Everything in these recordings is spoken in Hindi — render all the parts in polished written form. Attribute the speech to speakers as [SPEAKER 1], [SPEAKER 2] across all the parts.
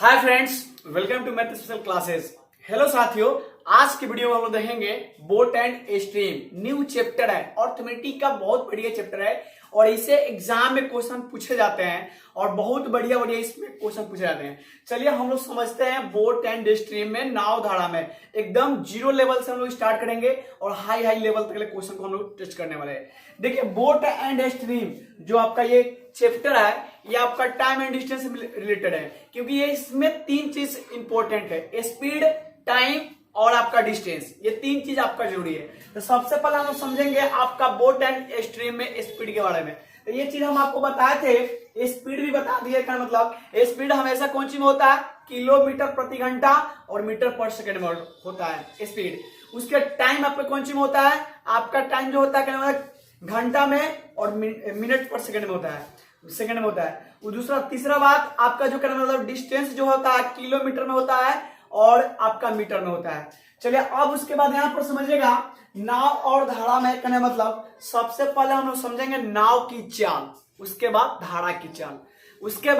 [SPEAKER 1] Hi friends, welcome to math special classes. Hello साथियों, आज की वीडियो में हम लोग देखेंगे boat and stream. New chapter है, अर्थमेटिक का बहुत बढ़िया चैप्टर है और इसे एग्जाम में क्वेश्चन पूछे जाते हैं और बहुत बढ़िया बढ़िया इसमें क्वेश्चन पूछे जाते हैं। चलिए हम लोग समझते हैं बोट एंड स्ट्रीम में, नाव धारा में। एकदम जीरो लेवल से हम लोग स्टार्ट करेंगे और हाई हाई लेवल तक के क्वेश्चन को हम लोग टेस्ट करने वाले हैं। देखिए, बोट एंड स्ट्रीम जो आपका ये चैप्टर है, ये आपका टाइम एंड डिस्टेंस से रिलेटेड है, क्योंकि ये इसमें तीन चीज इंपॉर्टेंट है, स्पीड, टाइम और आपका डिस्टेंस। ये तीन चीज आपका जरूरी है। तो सबसे पहले हम समझेंगे आपका बोट एंड स्ट्रीम में स्पीड के बारे में। तो ये चीज हम आपको बताए थे, स्पीड भी बता दिए का मतलब स्पीड हमेशा कौन सी में होता है, किलोमीटर प्रति घंटा और मीटर पर सेकंड में होता है स्पीड। उसके टाइम आपका कौन सी में होता है, आपका टाइम जो होता है घंटा में और मिनट पर सेकंड में होता है, सेकंड में होता है। दूसरा तीसरा बात आपका जो कहना मतलब डिस्टेंस जो होता है किलोमीटर में होता है और आपका मीटर में होता है। चलिए अब उसके बाद यहाँ पर समझिएगा नाव और धारा में कहने मतलब सबसे पहले हम लोग समझेंगे नाव की चाल, उसके बाद धारा की चाल, उसके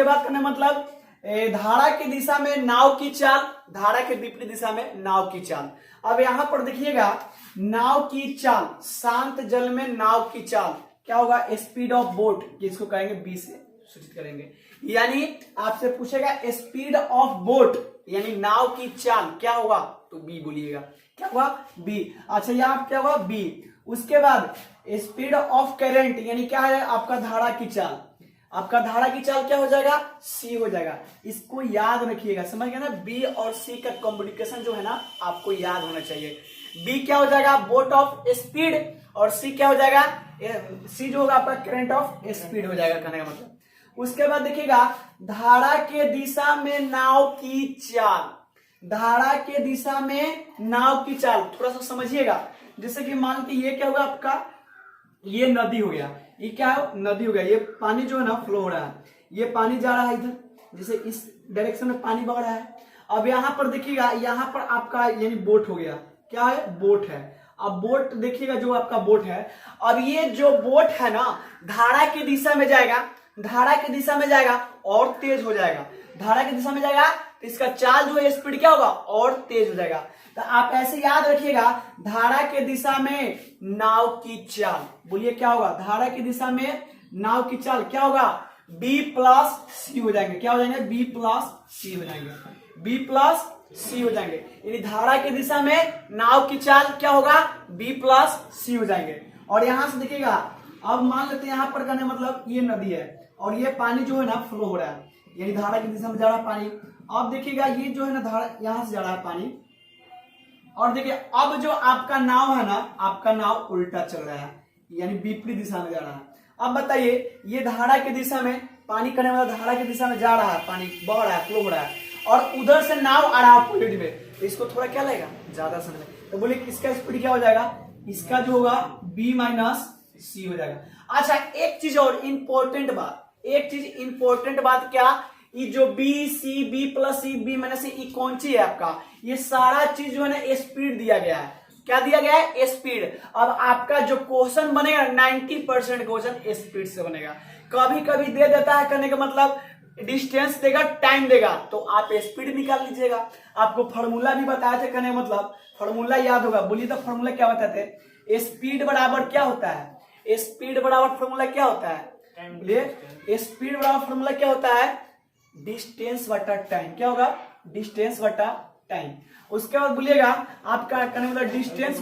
[SPEAKER 1] बाद कहने मतलब धारा की दिशा में नाव की चाल, धारा के विपरीत दिशा में नाव की चाल। अब यहाँ पर देखिएगा नाव की चाल, शांत जल में नाव की चाल क्या होगा, स्पीड ऑफ बोट, जिसको कहेंगे बी से सूचित करेंगे। यानी आपसे पूछेगा स्पीड ऑफ बोट यानी नाव की चाल क्या होगा, तो बी बोलिएगा, क्या होगा बी। अच्छा यहाँ क्या होगा बी। उसके बाद स्पीड ऑफ करंट यानी क्या है आपका धारा की चाल, आपका धारा की चाल क्या हो जाएगा, सी हो जाएगा। इसको याद रखिएगा, समझ गए ना, बी और सी का कॉम्बिनेशन जो है ना आपको याद होना चाहिए। बी क्या हो जाएगा बोट ऑफ स्पीड और सी क्या हो जाएगा, सी जो होगा आपका करंट ऑफ स्पीड हो जाएगा कहने का मतलब। उसके बाद देखिएगा धारा के दिशा में नाव की चाल, धारा के दिशा में नाव की चाल थोड़ा सा समझिएगा। जैसे कि मान लीजिए ये क्या होगा आपका, ये नदी हो गया, ये क्या है नदी हो गया, ये पानी जो है ना फ्लो हो रहा है, ये पानी जा रहा है इधर, जैसे इस डायरेक्शन में पानी बह रहा है। अब यहाँ पर देखिएगा, यहाँ पर आपका यानी बोट हो गया, क्या है बोट है। अब बोट देखिएगा जो आपका बोट है, अब ये जो बोट है ना धारा की दिशा में जाएगा, धारा की दिशा में जाएगा और तेज हो जाएगा, धारा की दिशा में जाएगा तो इसका चाल जो है स्पीड क्या होगा और तेज हो जाएगा। तो आप ऐसे याद रखिएगा धारा के दिशा में नाव की चाल, बोलिए क्या होगा, धारा की दिशा में नाव की चाल क्या होगा, बी प्लस सी हो जाएंगे, क्या हो जाएंगे बी प्लस सी हो जाएंगे, बी प्लस सी हो जाएंगे। यानी धारा की दिशा में नाव की चाल क्या होगा, बी प्लस सी हो जाएंगे। और यहां से देखिएगा अब मान लेते हैं यहाँ पर करने मतलब ये नदी है और ये पानी जो है ना फ्लो हो रहा है, यानी धारा की दिशा में जा रहा है पानी। अब देखिएगा ये जो है ना धारा यहां से जा रहा है पानी, और देखिए अब जो आपका नाव है ना, आपका नाव उल्टा चल रहा है यानी विपरीत दिशा में जा रहा है। अब बताइए ये धारा की दिशा में पानी करने वाला धारा की दिशा में जा रहा है, पानी बह रहा है फ्लो हो रहा है, और उधर से नाव आ रहा है पॉजिटिव में, तो इसको थोड़ा क्या लगेगा ज्यादा समय। तो बोले इसका स्पीड क्या हो जाएगा, इसका जो होगा बी माइनस सी हो जाएगा। अच्छा एक चीज और इंपॉर्टेंट बात, एक चीज इंपॉर्टेंट बात क्या, ये जो B C B plus C B minus C कौन सी है आपका, ये सारा चीज जो है ना स्पीड दिया गया है, क्या दिया गया है स्पीड। अब आपका जो क्वेश्चन बनेगा 90% क्वेश्चन स्पीड से बनेगा, कभी कभी दे देता है करने का मतलब डिस्टेंस देगा, टाइम देगा, तो आप स्पीड निकाल लीजिएगा। आपको फॉर्मूला भी बताया थे करने मतलब फॉर्मूला याद होगा, बोलिए तो फॉर्मूला क्या बताते हैं, स्पीड बराबर क्या होता है, स्पीड बराबर फॉर्मूला क्या होता है, बोलिए स्पीड बराबर फॉर्मूला क्या होता है, डिस्टेंस बटा टाइम, क्या होगा डिस्टेंस बटा टाइम। उसके बाद बोलिएगा आपका कहने मतलब डिस्टेंस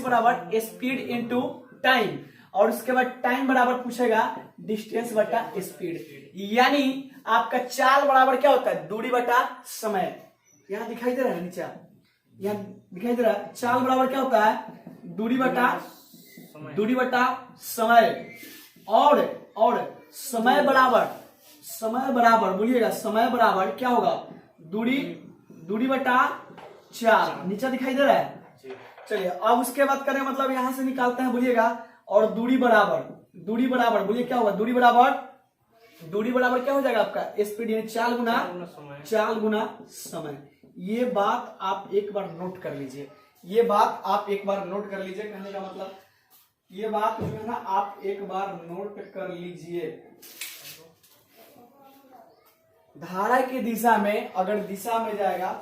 [SPEAKER 1] बराबर स्पीड इनटू टाइम, और उसके बाद टाइम बराबर पूछेगा डिस्टेंस बटा स्पीड, यानी आपका चाल बराबर क्या होता है, दूरी बटा समय। यहाँ दिखाई दे रहा है नीचे, यहाँ दिखाई दे रहा है, चाल बराबर क्या होता है दूरी बटा समय, और समय बराबर बोलिएगा समय बराबर क्या होगा, दूरी बटा चाल, नीचे दिखाई दे रहा है। चलिए अब उसके बाद करें मतलब यहां से निकालते हैं, बोलिएगा और दूरी बराबर बोलिए क्या होगा, दूरी बराबर क्या हो जाएगा आपका स्पीड, यानी चाल गुना समय। ये बात आप एक बार नोट कर लीजिए, ये बात आप एक बार नोट कर लीजिए, कहने का मतलब ये बात जो है ना आप एक बार नोट कर लीजिए। धारा की दिशा में अगर दिशा में जाएगा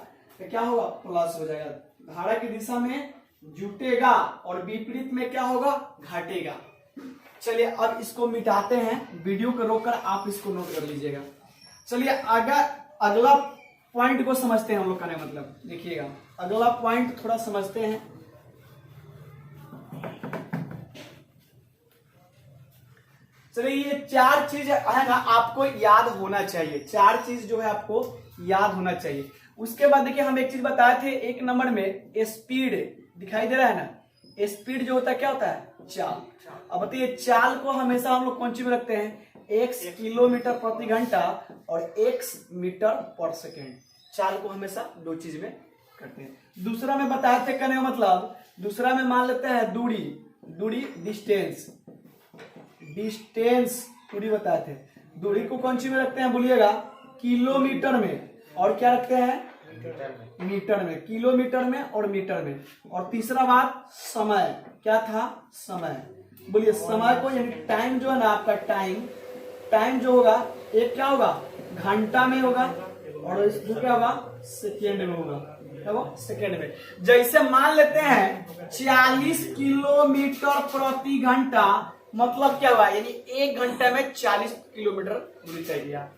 [SPEAKER 1] तो क्या होगा, प्लस हो जाएगा। धारा की दिशा में जुटेगा और विपरीत में क्या होगा, घटेगा। चलिए अब इसको मिटाते हैं, वीडियो को रोककर आप इसको नोट कर लीजिएगा। चलिए अगला पॉइंट को समझते हैं हम लोग, का मतलब देखिएगा, अगला पॉइंट थोड़ा समझते हैं। चलिए ये 4 चीज है ना आपको याद होना चाहिए, 4 चीज जो है आपको याद होना चाहिए। उसके बाद देखिए हम एक चीज बताए थे, 1 नंबर में स्पीड दिखाई दे रहा है ना, स्पीड जो होता है क्या होता है, चाल। अब बताइए चाल को हमेशा हम लोग कौन चीज में रखते हैं, x किलोमीटर प्रति घंटा और x मीटर पर सेकेंड। चाल को हमेशा 2 चीज में करते हैं। दूसरा में बताए थे, कहने का मतलब दूसरा में मान लेते हैं दूरी डिस्टेंस दूरी बताए थे। दूरी को कौन सी में रखते हैं बोलिएगा, किलोमीटर में, और क्या रखते हैं, मीटर में, किलोमीटर में और मीटर में। और तीसरा बात समय, क्या था, समय। बोलिए समय को, यानी टाइम जो है ना आपका, टाइम जो होगा एक क्या होगा, घंटा में होगा, और इसको क्या होगा, सेकेंड में होगा, क्या होगा, सेकेंड में। जैसे मान लेते हैं 40 किलोमीटर प्रति घंटा, मतलब क्या हुआ, यानी 1 घंटे में 40 किलोमीटर दूरी तय किया।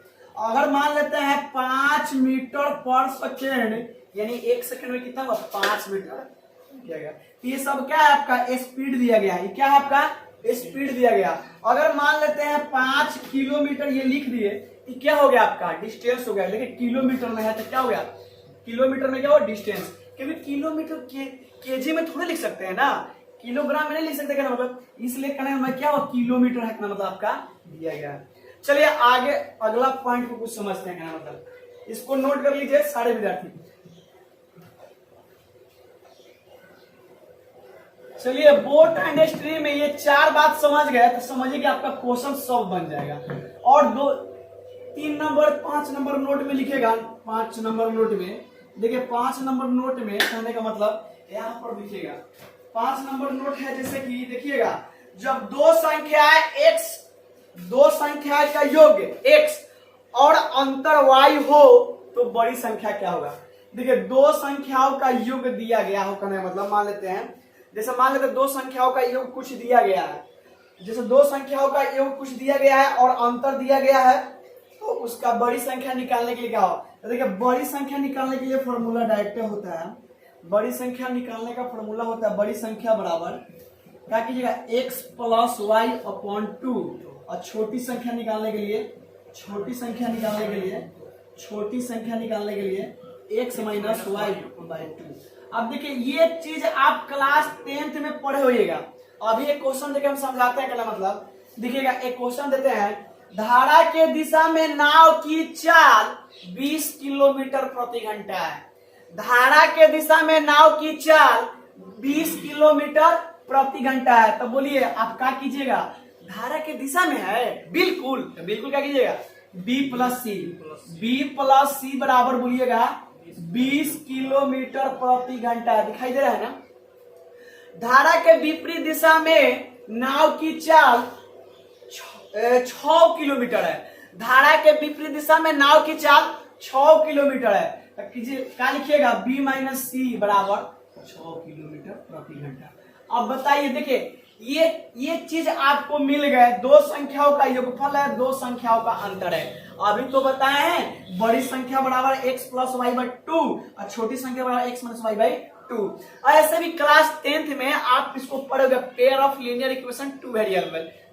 [SPEAKER 1] अगर मान लेते हैं 5 मीटर पर सेकेंड, यानी 1 सेकेंड में कितना हुआ, 5 मीटर किया गया। ये सब क्या है, आपका स्पीड दिया गया है। ये क्या है, आपका स्पीड दिया गया। अगर मान लेते हैं 5 किलोमीटर, ये लिख दिए, ये क्या हो गया, आपका डिस्टेंस हो गया। लेकिन किलोमीटर में है तो क्या हो गया, किलोमीटर में क्या हो, डिस्टेंस। क्योंकि किलोमीटर केजी में थोड़े लिख सकते हैं ना, किलोग्राम में नहीं लिख सकते, क्या मतलब, इसलिए कहने में क्या हो, किलोमीटर है, मतलब आपका दिया गया है। चलिए आगे अगला पॉइंट को कुछ समझते हैं, मतलब इसको नोट कर लीजिए सारे विद्यार्थी। चलिए बोट एंड स्ट्रीम में ये 4 बात समझ गए तो समझिए कि आपका क्वेश्चन सॉल्व बन जाएगा। और 3 नंबर 5 नंबर नोट में लिखेगा, 5 नंबर नोट में देखिए, 5 नंबर नोट में कहने का मतलब यहाँ पर लिखिएगा। 5 नंबर नोट है, जैसे कि देखिएगा, जब दो संख्याएं का योग x और अंतर y हो तो बड़ी संख्या क्या होगा। देखिए 2 संख्याओं का योग दिया गया हो, कहने का मतलब मान लेते हैं, जैसे मान लेते हैं 2 संख्याओं का योग कुछ दिया गया है, जैसे 2 संख्याओं का योग कुछ दिया गया है और अंतर दिया गया है, तो उसका बड़ी संख्या निकालने के लिए क्या हो। तो देखिए बड़ी संख्या निकालने के लिए फॉर्मूला डायरेक्ट होता है, बड़ी संख्या निकालने का फॉर्मूला होता है, बड़ी संख्या बराबर क्या कीजिएगा, x प्लस वाई अपॉन 2। और छोटी संख्या निकालने के लिए x माइनस वाई बाई 2। अब देखिए ये चीज आप क्लास 10th में पढ़े होइएगा। अभी एक क्वेश्चन देके हम समझाते हैं, क्या मतलब देखिएगा, एक क्वेश्चन देते हैं, धारा के दिशा में नाव की चाल 20 किलोमीटर प्रति घंटा है। धारा के दिशा में नाव की चाल 20 किलोमीटर प्रति घंटा है। तो बोलिए आप क्या कीजिएगा, धारा के दिशा में है, बिल्कुल क्या कीजिएगा, b प्लस सी बराबर बोलिएगा 20 किलोमीटर प्रति घंटा। दिखाई दे रहा है ना। धारा के विपरीत दिशा में नाव की चाल 6 किलोमीटर है। धारा के विपरीत दिशा में नाव की चाल 6 किलोमीटर है। क्या लिखिएगा, b माइनस सी बराबर 6 किलोमीटर प्रति घंटा। अब बताइए, देखिए ये चीज आपको मिल गए, 2 संख्याओं का योगफल है, 2 संख्याओं का अंतर है। अभी तो बताए हैं बड़ी संख्या बराबर x प्लस वाई बाई 2 और छोटी संख्या बराबर x माइनस वाई बाई 2। ऐसे भी क्लास 10th में आप इसको पढ़ोगे, pair of linear equation 2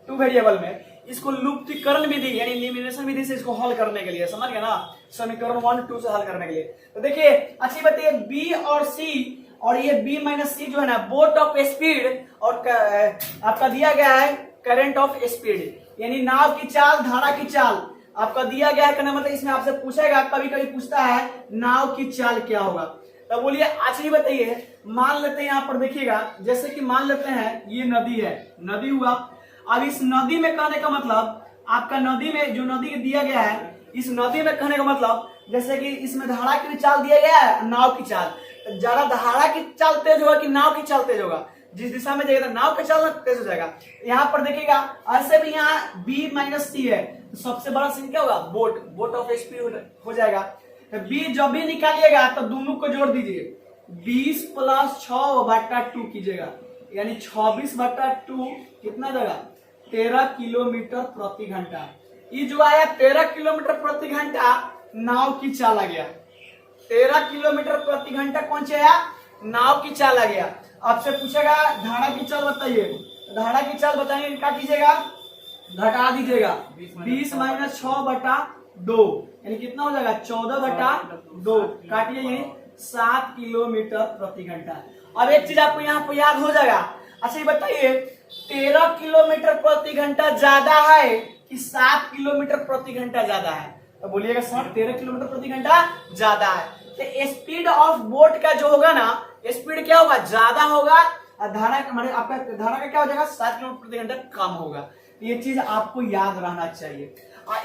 [SPEAKER 1] variable में इसको लुप्तीकरण विधि यानी एलिमिनेशन विधि से इसको हल करने के लिए, समझ गए ना, समीकरण 1 2 से हल करने के लिए। तो देखिए अच्छी बात है, b और c और ये b माइनस सी जो है ना, बोट ऑफ स्पीड और आपका दिया गया है करंट ऑफ स्पीड, यानी नाव की चाल, धारा की चाल आपका दिया गया है। कहना मतलब इसमें आपसे पूछेगा, कभी कभी पूछता है नाव की चाल क्या होगा। तो बोलिए अच्छा बताइए, मान लेते हैं यहाँ पर देखिएगा, जैसे कि मान लेते हैं ये नदी है, नदी हुआ। अब इस नदी में कहने का मतलब आपका नदी में जो नदी दिया गया है, इस नदी में कहने का मतलब जैसे कि इसमें धारा की चाल दिया गया है, नाव की चाल। ज्यादा धारा की चाल तेज होगा कि नाव की चाल तेज होगा, जिस दिशा में जाएगा नाव का चलना तेज हो जाएगा। यहाँ पर देखिएगा ऐसे भी यहाँ b माइनस सी है, तो सबसे बड़ा सीन क्या होगा, बोट, बोट ऑफ स्पीड हो जाएगा। तो b जब भी निकालिएगा तो दोनों को जोड़ दीजिए, 20 प्लस 6/2 कीजिएगा, यानी 26/2 कितना देगा, 13 किलोमीटर प्रति घंटा। ये जो आया 13 किलोमीटर प्रति घंटा नाव की चाल आ गया। 13 किलोमीटर प्रति घंटा कौन से आया, नाव की चाल आ गया। आपसे पूछेगा धारा की चाल बताइए, धारा की चाल बताएंगे क्या कीजिएगा, घटा दीजिएगा 20 माइनस 6/2 यानी कितना हो जाएगा 14/2, काटिए यानी 7 किलोमीटर प्रति घंटा। अब एक चीज आपको यहाँ पर याद हो जाएगा। अच्छा ये बताइए 13 किलोमीटर प्रति घंटा ज्यादा है कि 7 किलोमीटर प्रति घंटा ज्यादा है, तो बोलिएगा सर 13 किलोमीटर प्रति घंटा ज्यादा है। तो स्पीड ऑफ बोट का जो होगा ना, स्पीड क्या होगा, ज्यादा होगा, और धारा मतलब आपका धारा का क्या हो जाएगा 7 किलोमीटर प्रति घंटा कम होगा। ये चीज आपको याद रहना चाहिए।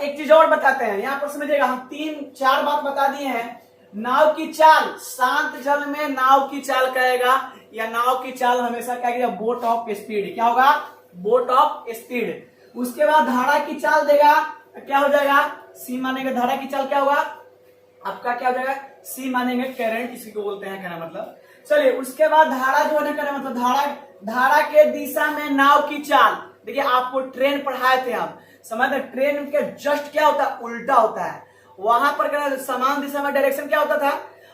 [SPEAKER 1] एक चीज और बताते हैं यहाँ पर समझिएगा, हम 3-4 बात बता दिए हैं। नाव की चाल, शांत जल में नाव की चाल कहेगा, या नाव की चाल हमेशा क्या कहेगा, बोट ऑफ स्पीड, क्या होगा, बोट ऑफ स्पीड। उसके बाद धारा की चाल देगा, क्या हो जाएगा, सी मानेंगे, धारा की चाल क्या होगा आपका, क्या हो जाएगा, सी मानेंगे, करंट इसी को बोलते हैं, कहना मतलब। चलिए उसके बाद धारा जो है कहना मतलब धारा के दिशा में नाव की चाल। देखिए आपको ट्रेन पढ़ाए थे हम, समझ, ट्रेन के जस्ट क्या होता है, उल्टा होता है। वहां पर क्या समान दिशा में डायरेक्शन क्या होता था,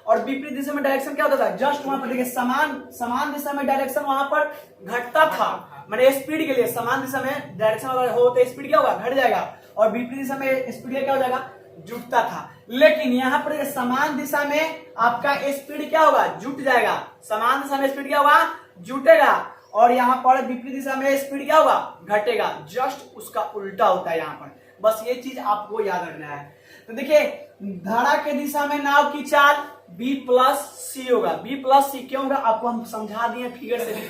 [SPEAKER 1] और विपरीत दिशा में डायरेक्शन क्या होता था, जस्ट वहां पर देखिए समान दिशा में डायरेक्शन वहां पर घटता था, मैंने स्पीड के लिए समान दिशा में डायरेक्शन अगर हो तो स्पीड क्या होगा, घट जाएगा, और विपरीत दिशा में स्पीड क्या हो जाएगा, जुटता था। लेकिन यहाँ पर समान दिशा में आपका स्पीड क्या होगा, जुट जाएगा, समान दिशा में स्पीड क्या होगा, जुटेगा, और यहाँ पर विपरीत दिशा में स्पीड क्या होगा, घटेगा, जस्ट उसका उल्टा होता है यहाँ पर। बस ये चीज आपको याद रखना है। तो देखिए धारा के दिशा में नाव की चाल b प्लस सी होगा, b प्लस सी क्यों होगा आपको हम समझा दिए फिगर से।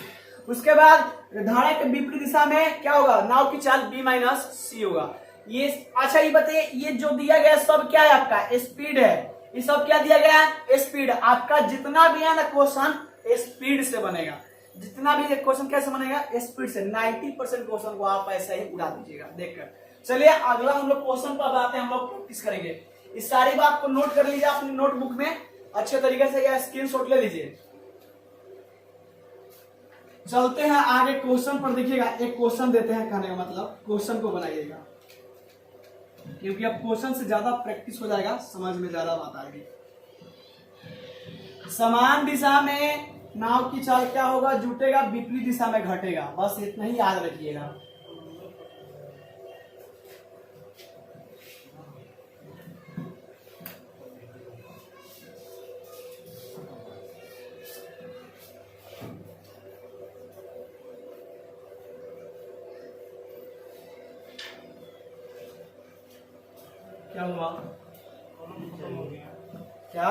[SPEAKER 1] उसके बाद धारा के विपरीत दिशा में क्या होगा, नाव की चाल b माइनस सी होगा। ये अच्छा ये बताइए, ये जो दिया गया सब क्या है, आपका स्पीड है, ये सब क्या दिया गया है, स्पीड। आपका जितना भी है ना क्वेश्चन स्पीड से बनेगा, जितना भी क्वेश्चन कैसे बनेगा, स्पीड से। 90% क्वेश्चन को आप ऐसा ही उड़ा दीजिएगा देखकर। चलिए अगला हम लोग क्वेश्चन पर आते हैं, हम लोग प्रैक्टिस करेंगे। इस सारी बात को नोट कर लीजिए अपनी नोटबुक में अच्छे तरीके से, या स्क्रीनशॉट ले लीजिए। चलते हैं आगे क्वेश्चन पर। देखिएगा एक क्वेश्चन देते हैं, कहने का मतलब क्वेश्चन को बनाइएगा, क्योंकि अब क्वेश्चन से ज्यादा प्रैक्टिस हो जाएगा, समझ में ज्यादा बात आएगी। समान दिशा में नाव की चाल क्या होगा, जुटेगा, विपरीत दिशा में घटेगा, बस इतना ही याद रखिएगा। क्या हुआ, क्या,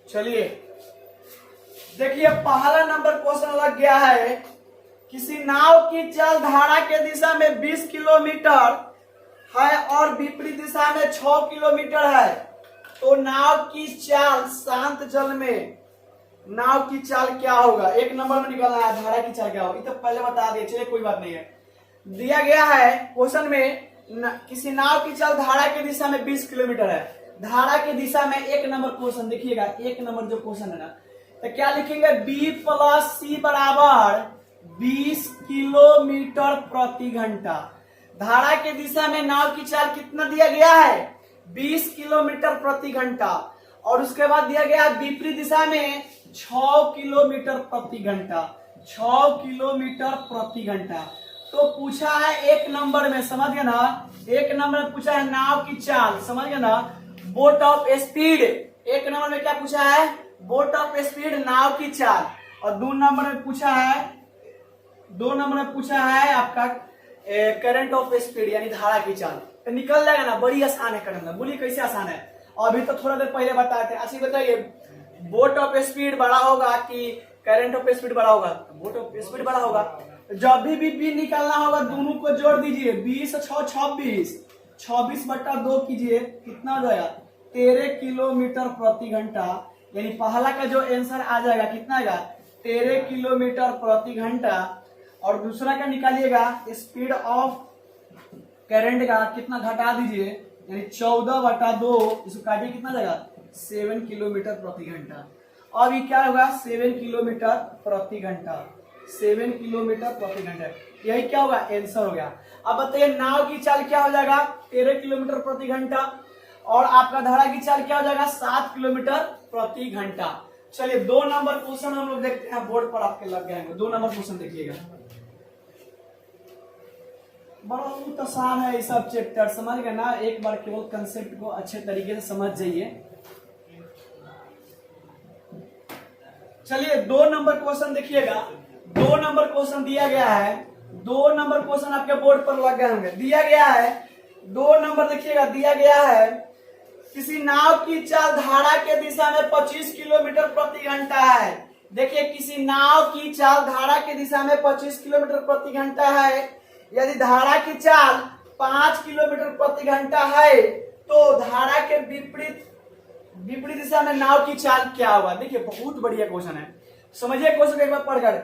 [SPEAKER 1] चलिए देखिए पहला नंबर क्वेश्चन लग गया है। किसी नाव की चाल धारा के दिशा में 20 किलोमीटर है और विपरीत दिशा में 6 किलोमीटर है, तो नाव की चाल शांत जल में नाव की चाल क्या होगा। एक नंबर में निकलना है धारा की चाल क्या होगी, तो पहले बता दिए, चलिए कोई बात नहीं है। दिया गया है क्वेश्चन में किसी नाव की चाल धारा की दिशा में 20 किलोमीटर है, धारा की दिशा में एक नंबर क्वेश्चन देखिएगा, एक नंबर जो क्वेश्चन है ना, तो क्या लिखेंगे, b प्लस सी बराबर 20 किलोमीटर प्रति घंटा। धारा की दिशा में नाव की चाल कितना दिया गया है, 20 किलोमीटर प्रति घंटा, और उसके बाद दिया गया विपरीत दिशा में 6 किलोमीटर प्रति घंटा, 6 किलोमीटर प्रति घंटा। तो पूछा है एक नंबर में, समझ गए ना, एक नंबर में पूछा है नाव की चाल, समझ गए ना, बोट ऑफ स्पीड। एक नंबर में क्या पूछा है, बोट ऑफ स्पीड, नाव की चाल। और 2 नंबर में पूछा है, 2 नंबर में पूछा है आपका करंट ऑफ स्पीड यानी धारा की चाल। तो निकल जाएगा ना, बड़ी आसान है करना। बोलिए कैसे आसान है, अभी तो थोड़ा देर पहले बताए थे। अच्छा बताइए बोट ऑफ स्पीड बड़ा होगा कि करंट ऑफ स्पीड बड़ा होगा, बोट ऑफ स्पीड बड़ा होगा। जब भी निकालना होगा दोनों को जोड़ दीजिए, 20 और 6 26/2 कीजिए, कितना हो जाएगा 13 किलोमीटर प्रति घंटा। यानी पहला का जो आंसर आ जाएगा कितना आएगा 13 किलोमीटर प्रति घंटा, और दूसरा क्या निकालिएगा, स्पीड ऑफ करंट का कितना घटा दीजिए, यानी 14/2, इसको काटिए कितना जाएगा 7 किलोमीटर प्रति घंटा। अब ये क्या होगा 7 किलोमीटर प्रति घंटा, 7 किलोमीटर प्रति घंटा, यही क्या होगा आंसर हो गया। अब बताइए नाव की चाल क्या हो जाएगा 13 किलोमीटर प्रति घंटा, और आपका धारा की चाल क्या हो जाएगा 7 किलोमीटर प्रति घंटा। चलिए 2 नंबर क्वेश्चन हम लोग देखते हैं, बोर्ड पर आपके लग गए हैं। 2 नंबर क्वेश्चन देखिएगा, बहुत आसान है ये सब चैप्टर, समझ गए ना। एक बार केवल कंसेप्ट को अच्छे तरीके से समझ जाइए। चलिए 2 नंबर क्वेश्चन देखिएगा। 2 नंबर क्वेश्चन दिया गया है, 2 नंबर क्वेश्चन आपके बोर्ड पर लग गए होंगे। दिया गया है 2 नंबर देखिएगा, दिया गया है किसी नाव की चाल धारा के दिशा में 25 किलोमीटर प्रति घंटा है। देखिए किसी नाव की चाल धारा की दिशा में 25 किलोमीटर प्रति घंटा है। यदि धारा की चाल 5 किलोमीटर प्रति घंटा है तो धारा के विपरीत दिशा में नाव की चाल क्या होगा। देखिए बहुत बढ़िया क्वेश्चन है, समझिए क्वेश्चन एक बार पढ़कर।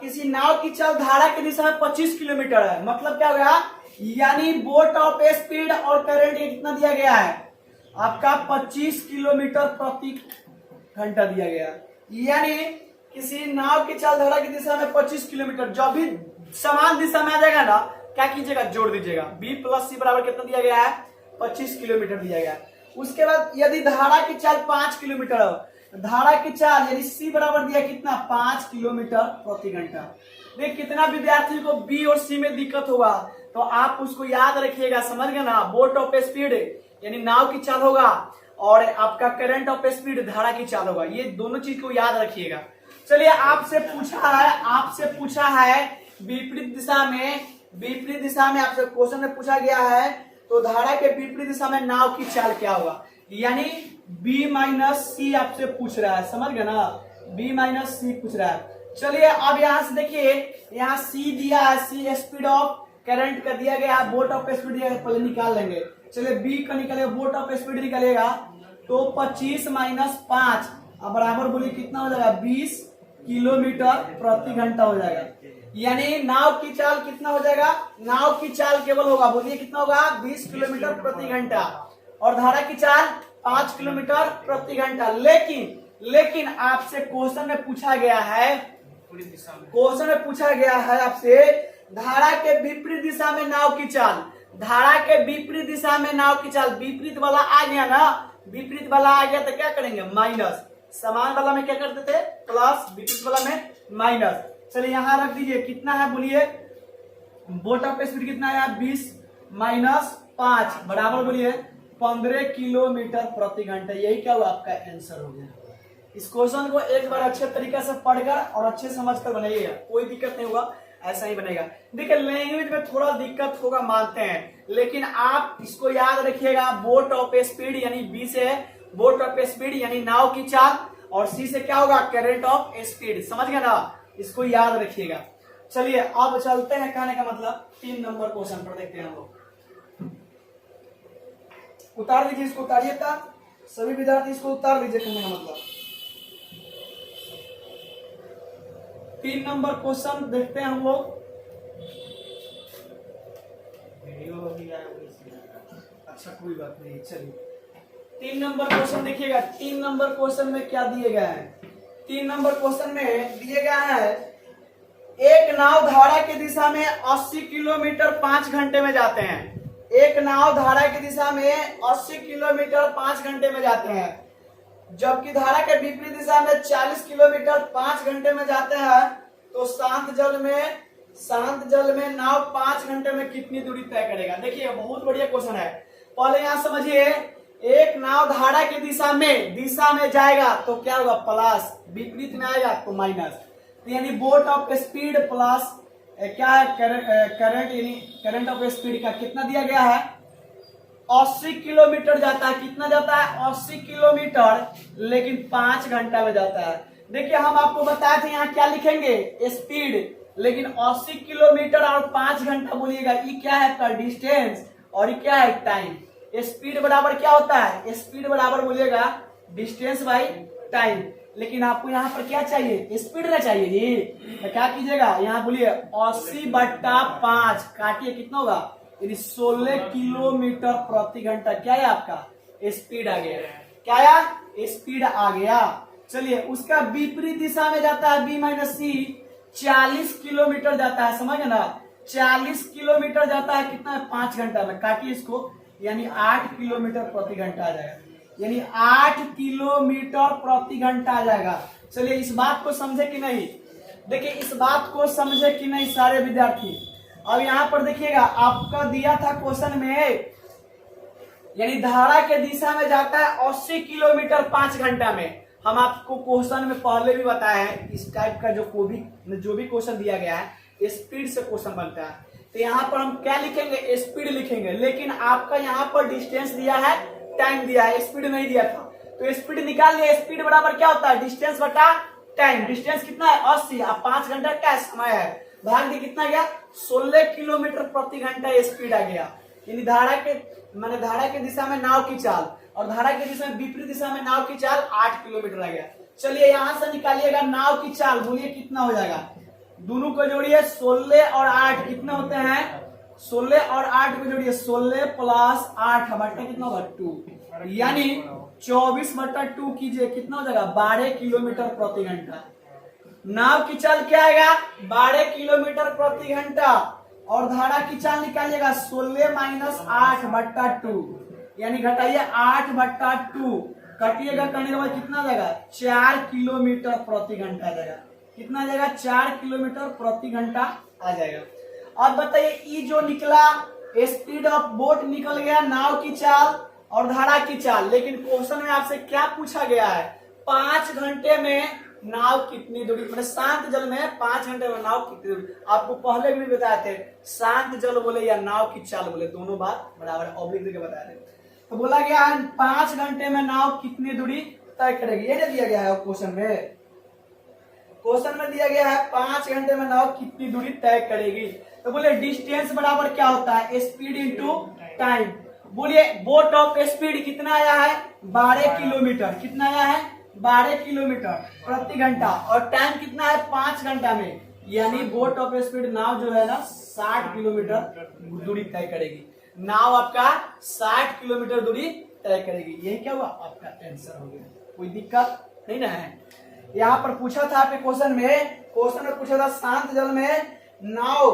[SPEAKER 1] किसी नाव की चाल धारा की दिशा में 25 किलोमीटर है, मतलब क्या होगा, यानी बोट ऑफ स्पीड और करंट कितना दिया गया है आपका 25 किलोमीटर प्रति घंटा दिया गया। यानी किसी नाव की चाल धारा की दिशा में 25 किलोमीटर, जब भी समान दिशा में आ जाएगा ना क्या कीजिएगा जोड़ दीजिएगा, B + C बराबर कितना दिया गया है 25 किलोमीटर दिया गया है। उसके बाद यदि धारा की चाल 5 किलोमीटर है, धारा की चाल यानी C बराबर दिया कितना 5 किलोमीटर प्रति घंटा। देख कितना विद्यार्थी को B और C में दिक्कत होगा तो आप उसको याद रखिएगा, समझ गए ना। बोट ऑफ स्पीड यानी नाव की चाल होगा और आपका करंट ऑफ स्पीड धारा की चाल होगा, ये दोनों चीज को याद रखिएगा। चलिए आपसे पूछा है विपरीत दिशा में आपसे क्वेश्चन में पूछा गया है, तो धारा के विपरीत दिशा में नाव की चाल क्या होगा, यानी B - C आपसे पूछ रहा है, समझ गए ना, B - C पूछ रहा है। चलिए अब यहां से देखिए, यहाँ C दिया है, C स्पीड ऑफ करंट का दिया गया है, बोट ऑफ स्पीड दिया है, पहले निकाल लेंगे। चलिए B का निकालेगा, बोट ऑफ स्पीड निकालेगा तो 25 - 5 अब बराबर बोलिए कितना हो जाएगा 20 किलोमीटर प्रति घंटा हो जाएगा। यानी नाव की चाल कितना हो जाएगा, नाव की चाल केवल होगा, बोलिए कितना होगा 20 किलोमीटर प्रति घंटा, और धारा की चाल 5 किलोमीटर प्रति घंटा। लेकिन आपसे क्वेश्चन में पूछा गया है आपसे धारा के विपरीत दिशा में नाव की चाल, धारा के विपरीत दिशा में नाव की चाल, विपरीत वाला आ गया ना, विपरीत वाला आ गया तो क्या करेंगे माइनस, समान वाला में क्या करते थे प्लस, विपरीत वाला में माइनस। चलिए यहां रख दीजिए कितना है बोलिए, बोट ऑफ स्पीड कितना है 20 - 5 बराबर बोलिए 15 किलोमीटर प्रति घंटा। यही क्या हुआ आपका आंसर हो गया। इस क्वेश्चन को एक बार अच्छे तरीके से पढ़कर और अच्छे समझकर बनाइएगा, कोई दिक्कत नहीं होगा, ऐसा ही बनेगा। देखिए लैंग्वेज में थोड़ा दिक्कत होगा मानते हैं, लेकिन आप इसको याद रखिएगा, बोट ऑफ स्पीड यानी B से बोट ऑफ स्पीड यानी नाव की चाल, और C से क्या होगा करंट ऑफ स्पीड, समझ गए ना, इसको याद रखिएगा। चलिए अब चलते हैं, कहने का मतलब 3 नंबर क्वेश्चन पर देखते हैं हम लोग। उतार दीजिए इसको, उतारिए था सभी विद्यार्थी, इसको उतार दीजिए, कहने का मतलब 3 नंबर क्वेश्चन देखते हैं हम लोग। अच्छा कोई बात नहीं, चलिए 3 नंबर क्वेश्चन देखिएगा। 3 नंबर क्वेश्चन में क्या दिए गए हैं, 3 नंबर क्वेश्चन में दिए गया है एक नाव धारा की दिशा में 80 किलोमीटर 5 घंटे में जाते हैं। एक नाव धारा की दिशा में 80 किलोमीटर 5 घंटे में जाते हैं, जबकि धारा के विपरीत दिशा में 40 किलोमीटर 5 घंटे में जाते हैं। तो शांत जल में नाव 5 घंटे में कितनी दूरी तय करेगा। देखिए बहुत बढ़िया क्वेश्चन है। पहले यहाँ समझिए, एक नाव धारा की दिशा में जाएगा तो क्या होगा प्लस, विपरीत में आएगा तो माइनस, तो यानी बोट ऑफ स्पीड प्लस क्या है करंट, यानी करंट ऑफ स्पीड का कितना दिया गया है 80 किलोमीटर जाता है। कितना जाता है 80 किलोमीटर, लेकिन 5 घंटा में जाता है। देखिए हम आपको बताए थे यहाँ क्या लिखेंगे स्पीड, लेकिन 80 किलोमीटर और 5 घंटा बोलिएगा, ये क्या है आपका डिस्टेंस और ये क्या है टाइम। स्पीड बराबर क्या होता है, स्पीड बराबर बोलिएगा डिस्टेंस बाई टाइम। लेकिन आपको यहाँ पर क्या चाहिए, स्पीड ना चाहिए जी। तो क्या कीजिएगा, यहाँ बोलिए 80/5 काटिए, कितना होगा, यानी 16 किलोमीटर प्रति घंटा। क्या है आपका स्पीड आ गया, क्या आया, स्पीड आ गया। चलिए उसका विपरीत दिशा में जाता है B-C 40 किलोमीटर जाता है, समझ ना, 40 किलोमीटर जाता है, कितना है, 5 घंटा में। काटिए इसको, यानी 8 किलोमीटर प्रति घंटा आ जाएगा, यानी 8 किलोमीटर प्रति घंटा आ जाएगा। चलिए इस बात को समझे कि नहीं, देखिए इस बात को समझे कि नहीं सारे विद्यार्थी। अब यहाँ पर देखिएगा आपका दिया था क्वेश्चन में, यानी धारा के दिशा में जाता है 80 किलोमीटर 5 घंटा में। हम आपको क्वेश्चन में पहले भी बताया है, इस टाइप का जो भी क्वेश्चन दिया गया है स्पीड से क्वेश्चन बनता है। तो यहाँ पर हम क्या लिखेंगे, स्पीड लिखेंगे, लेकिन आपका यहाँ पर डिस्टेंस दिया है, टाइम दिया है, स्पीड नहीं दिया था। तो स्पीड निकाल लिया, स्पीड बराबर क्या होता है, डिस्टेंस बटा टाइम। डिस्टेंस कितना है 80, अब 5 घंटा क्या समय है, भाग दिया, कितना गया 16 किलोमीटर प्रति घंटा स्पीड आ गया। यानी धारा के दिशा में नाव की चाल, और धारा के दिशा में विपरीत दिशा में नाव की चाल 8 किलोमीटर आ गया। चलिए यहां से निकालिएगा नाव की चाल, बोलिए कितना हो जाएगा, दोनों को जोड़िए, 16 और 8 कितना होते हैं, 16 और 8 को जोड़िए, 16 + 8 बटा कितना होगा 2, यानी 24/2 कीजिए, कितना हो जाएगा 12 किलोमीटर प्रति घंटा। नाव की चाल क्या आएगा, 12 किलोमीटर प्रति घंटा, और धारा की चाल निकालिएगा 16 - 8/2, यानी घटाइए 8/2, कटिएगा, करने के बाद कितना जाएगा 4 किलोमीटर प्रति घंटा आ जाएगा। कितना आ जाएगा 4 किलोमीटर प्रति घंटा आ जाएगा। अब बताइए ये जो निकला स्पीड ऑफ बोट निकल गया, नाव की चाल और धारा की चाल, लेकिन क्वेश्चन में आपसे क्या पूछा गया है, 5 घंटे में नाव कितनी दूरी, मतलब शांत जल में 5 घंटे में नाव कितनी दूरी। आपको पहले भी बताए थे, शांत जल बोले या नाव की चाल बोले, दोनों बात बराबर ऑब्लिक देके बताए थे। तो बोला गया 5 घंटे में नाव कितनी दूरी तय करेगी, ये दिया गया है क्वेश्चन में। क्वेश्चन में दिया गया है 5 घंटे में नाव कितनी दूरी तय करेगी। तो बोले डिस्टेंस बराबर क्या होता है, स्पीड इंटू टाइम। बोलिए बोट ऑफ स्पीड कितना आया है 12 किलोमीटर, कितना आया है 12 किलोमीटर प्रति घंटा, और टाइम कितना है 5 घंटा में, यानी बोट ऑफ स्पीड नाव जो है ना 60 किलोमीटर दूरी तय करेगी। नाव आपका 60 किलोमीटर दूरी तय करेगी। यही क्या हुआ आपका आंसर हो गया, कोई दिक्कत नहीं ना है। यहाँ पर पूछा था आपके क्वेश्चन में पूछा था शांत जल में नाव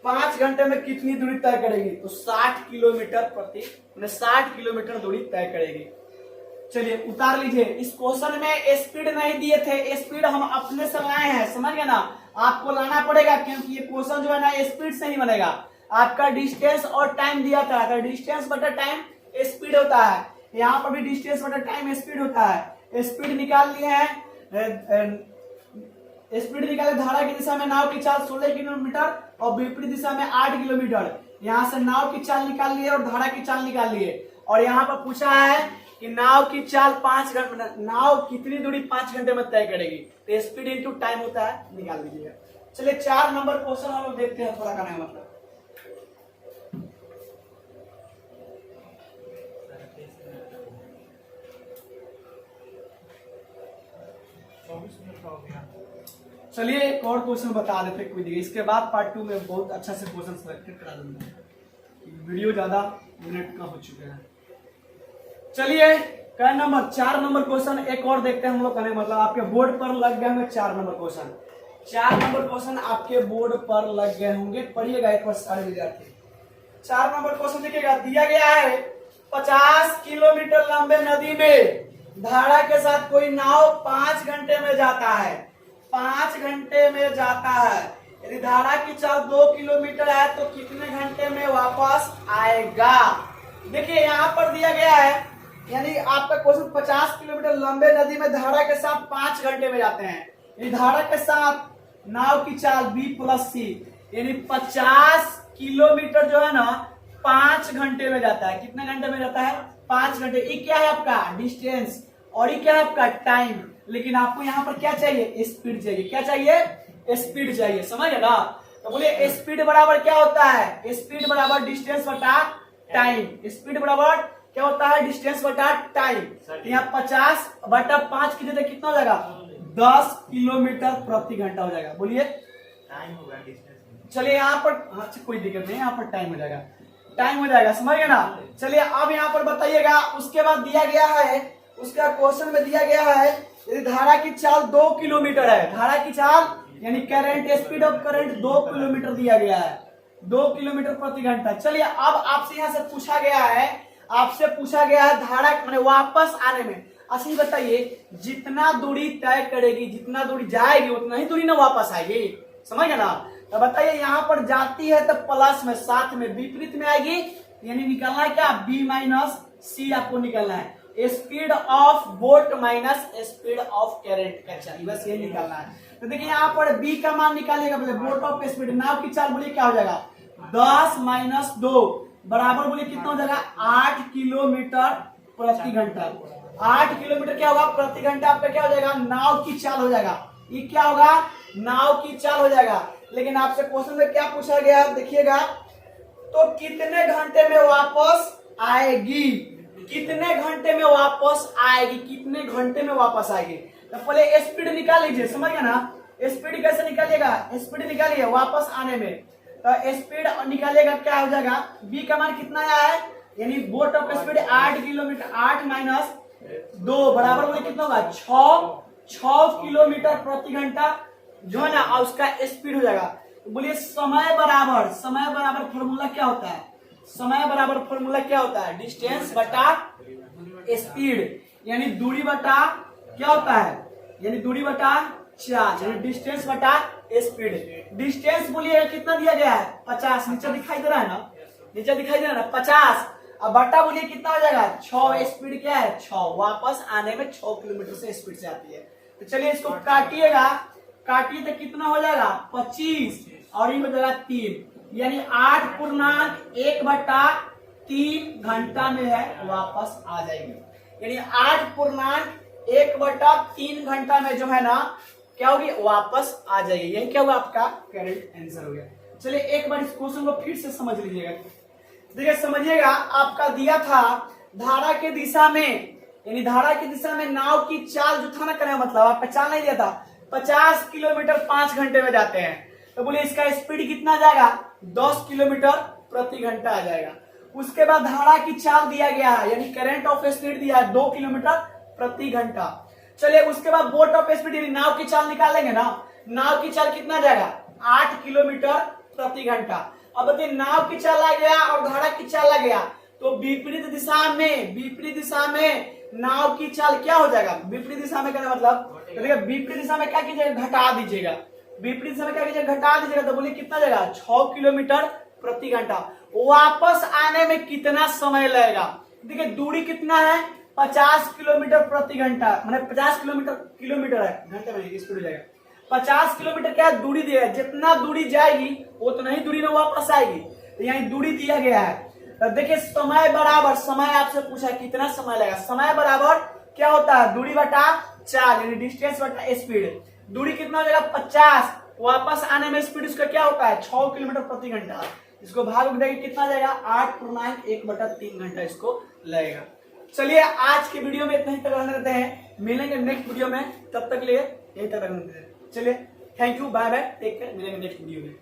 [SPEAKER 1] 5 घंटे में कितनी दूरी तय करेगी, तो 60 किलोमीटर प्रति 60 किलोमीटर दूरी तय करेगी। चलिए उतार लीजिए, इस क्वेश्चन में स्पीड नहीं दिए थे, स्पीड हम अपने से लाए हैं, समझ गए ना, आपको लाना पड़ेगा, क्योंकि ये क्वेश्चन जो है ना स्पीड से ही बनेगा। आपका डिस्टेंस और टाइम दिया था, तो डिस्टेंस बटा टाइम स्पीड होता है, यहाँ पर भी डिस्टेंस बटा टाइम स्पीड होता है। स्पीड निकाल लिए हैं, स्पीड निकाले, धारा की दिशा में नाव की चाल 16 किलोमीटर और विपरीत दिशा में 8 किलोमीटर। यहाँ से नाव की चाल निकाल लिए और धारा की चाल निकाल लिए, और यहाँ पर पूछा है कि नाव की चाल 5 घंटे, नाव कितनी दूरी 5 घंटे में तय करेगी, तो स्पीड इंटू टाइम होता है, निकाल लीजिएगा। चलिए 4 नंबर क्वेश्चन हम लोग देखते हैं, थोड़ा करना है मतलब। चलिए एक और क्वेश्चन बता देते कोई दिखे, इसके बाद पार्ट 2 में बहुत अच्छा से क्वेश्चन सिलेक्टेड करा दूंगा, वीडियो ज्यादा मिनट का हो चुका है। चलिए क्या नंबर 4 नंबर क्वेश्चन एक और देखते हैं हम लोग, कहने मतलब आपके बोर्ड पर लग गए होंगे 4 नंबर क्वेश्चन। 4 नंबर क्वेश्चन आपके बोर्ड पर लग गए होंगे, पढ़िएगा एक बार सारे विद्यार्थी। 4 नंबर क्वेश्चन देखिएगा, दिया गया है 50 किलोमीटर लंबे नदी में धारा के साथ कोई नाव 5 घंटे में जाता है, 5 घंटे में जाता है। यदि धारा की चाल 2 किलोमीटर है तो कितने घंटे में वापस आएगा। देखिए यहाँ पर दिया गया है, यानी आपका क्वेश्चन 50 किलोमीटर लंबे नदी में धारा के साथ 5 घंटे में जाते हैं। यदि धारा के साथ नाव की चाल B+C, यानी 50 किलोमीटर जो है ना 5 घंटे में जाता है। कितने घंटे में जाता है 5 घंटे। ये क्या है आपका डिस्टेंस और ये क्या है आपका टाइम, लेकिन आपको यहाँ पर क्या चाहिए स्पीड चाहिए। क्या चाहिए स्पीड चाहिए, समझ ना। तो बोलिए स्पीड बराबर क्या होता है, स्पीड बराबर डिस्टेंस बटा टाइम। स्पीड बराबर क्या होता है, डिस्टेंस बटा टाइम। यहाँ 50/5 की जगह कितना हो जाएगा, 10 किलोमीटर प्रति घंटा हो जाएगा। बोलिए
[SPEAKER 2] टाइम होगा डिस्टेंस।
[SPEAKER 1] चलिए यहाँ पर, अच्छा कोई दिक्कत नहीं, यहाँ पर टाइम हो जाएगा, टाइम हो जाएगा, समझ गए ना। चलिए अब यहाँ पर बताइएगा, उसके बाद दिया गया है, उसका क्वेश्चन में दिया गया है, यदि धारा की चाल 2 किलोमीटर है, धारा की चाल यानी current, speed of current 2 kilometre दिया गया है, 2 किलोमीटर प्रति घंटा। चलिए अब आपसे यहाँ से पूछा गया है, आपसे पूछा गया है धारा मैंने वापस आने में, अच्छा ही बताइए, जितना दूरी तय करेगी, जितना दूरी जाएगी उतना ही दूरी ना वापस आएगी, समझ गए ना। तो बताइए यहाँ पर जाती है तो प्लस में, साथ में विपरीत में आएगी, यानी निकलना है क्या, B माइनस C आपको निकलना है, speed of boat minus speed of current, अच्छा बस ये निकालना है। तो देखिए यहाँ पर B का मान निकालेगा, बोले बोट ऑफ स्पीड, नाव की चाल, बोलिए क्या हो जाएगा, 10 माइनस 2 बराबर, बोलिए कितना हो जाएगा, 8 किलोमीटर प्रति घंटा। 8 किलोमीटर क्या होगा प्रति घंटा, आपका क्या हो जाएगा, नाव की चाल हो जाएगा, ये क्या होगा, नाव की चाल हो जाएगा। लेकिन आपसे क्वेश्चन में क्या पूछा गया, देखिएगा, तो कितने घंटे में वापस आएगी, कितने घंटे में वापस आएगी, कितने घंटे में वापस आएगी। तो पहले स्पीड निकाल लीजिए, समझ गए ना, स्पीड कैसे निकालिएगा, स्पीड निकालिए वापस आने में, तो स्पीड निकालिएगा, क्या हो जाएगा, बी का मान कितना आया है, यानी boat of speed 8 kilometre, 8 minus 2 बराबर बोले कितना होगा, 6 किलोमीटर प्रति घंटा जो है ना, और उसका स्पीड हो जाएगा। बोलिए समय बराबर फॉर्मूला क्या होता है, समय बराबर फॉर्मूला क्या होता है, डिस्टेंस बटा स्पीड, यानी दूरी बटा क्या होता है, यानी दूरी बटा चार्ज, यानी डिस्टेंस बटा स्पीड। डिस्टेंस बोलिए कितना दिया गया है, 50, नीचे दिखाई दे रहा है ना, नीचे दिखाई दे रहा है ना 50, अब बटा बोलिए कितना हो जाएगा, 6, स्पीड क्या है 6, वापस आने में 6 किलोमीटर से स्पीड से आती है। तो चलिए इसको काटिएगा, काटिए तो कितना हो जाएगा 25, और ये हो जाएगा 3, यानी 8.1/3 घंटा में है वापस आ जाएगी, यानी 8.1/3 घंटा में जो है ना क्या होगी, वापस आ जाएगी। यही क्या होगा, आपका करेक्ट आंसर हो गया। चलिए एक बार इस क्वेश्चन को फिर से समझ लीजिएगा, देखिए समझिएगा, आपका दिया था धारा के दिशा में, यानी धारा की दिशा में नाव की चाल जो था ना, करने मतलब आपका चाल नहीं दिया था, 50 किलोमीटर 5 घंटे में जाते हैं, तो बोलिए इसका स्पीड कितना जाएगा, 10 किलोमीटर प्रति घंटा आ जाएगा। उसके बाद धारा की चाल दिया गया है, यानी करंट ऑफ स्पीड दिया है 2 किलोमीटर प्रति घंटा। चलिए उसके बाद बोट ऑफ स्पीड, यानी नाव की चाल निकालेंगे ना, नाव की चाल कितना जाएगा, 8 किलोमीटर प्रति घंटा। अब देखिए नाव की चाल आ गया और धारा की चाल आ गया, तो विपरीत दिशा में नाव की चाल क्या हो जाएगा, विपरीत दिशा में कहने मतलब, देखिए विपरीत दिशा में क्या कीजिएगा, घटा दीजिएगा, विपरीत दिशा में क्या कीजिएगा, घटा दीजिएगा, तो बोलिए कितना जाएगा, 6 किलोमीटर प्रति घंटा। वापस आने में कितना समय लगेगा, देखिए दूरी कितना है, 50 किलोमीटर प्रति घंटा, मैंने 50 किलोमीटर है, घंटे में स्पीड हो जाएगा, 50 किलोमीटर क्या दूरी दिया है, जितना दूरी जाएगी उतना ही दूरी में वापस आएगी, तो यहाँ दूरी दिया गया है। तो देखिए समय बराबर, समय आपसे पूछा कितना समय लगेगा, समय बराबर क्या होता है, दूरी बटा चाल, यानी डिस्टेंस बटा स्पीड। दूरी कितना हो जाएगा 50, वापस आने में स्पीड उसका क्या होता है 6 किलोमीटर प्रति घंटा, इसको भाग देंगे कितना जाएगा 8.1/3 घंटा इसको लगेगा। चलिए आज की वीडियो में इतना ही तक रहने देते हैं, मिलेंगे नेक्स्ट वीडियो में, तब तक लिए यही तक रहने देते हैं। चलिए thank you, bye bye, take care, मिलेंगे नेक्स्ट वीडियो में।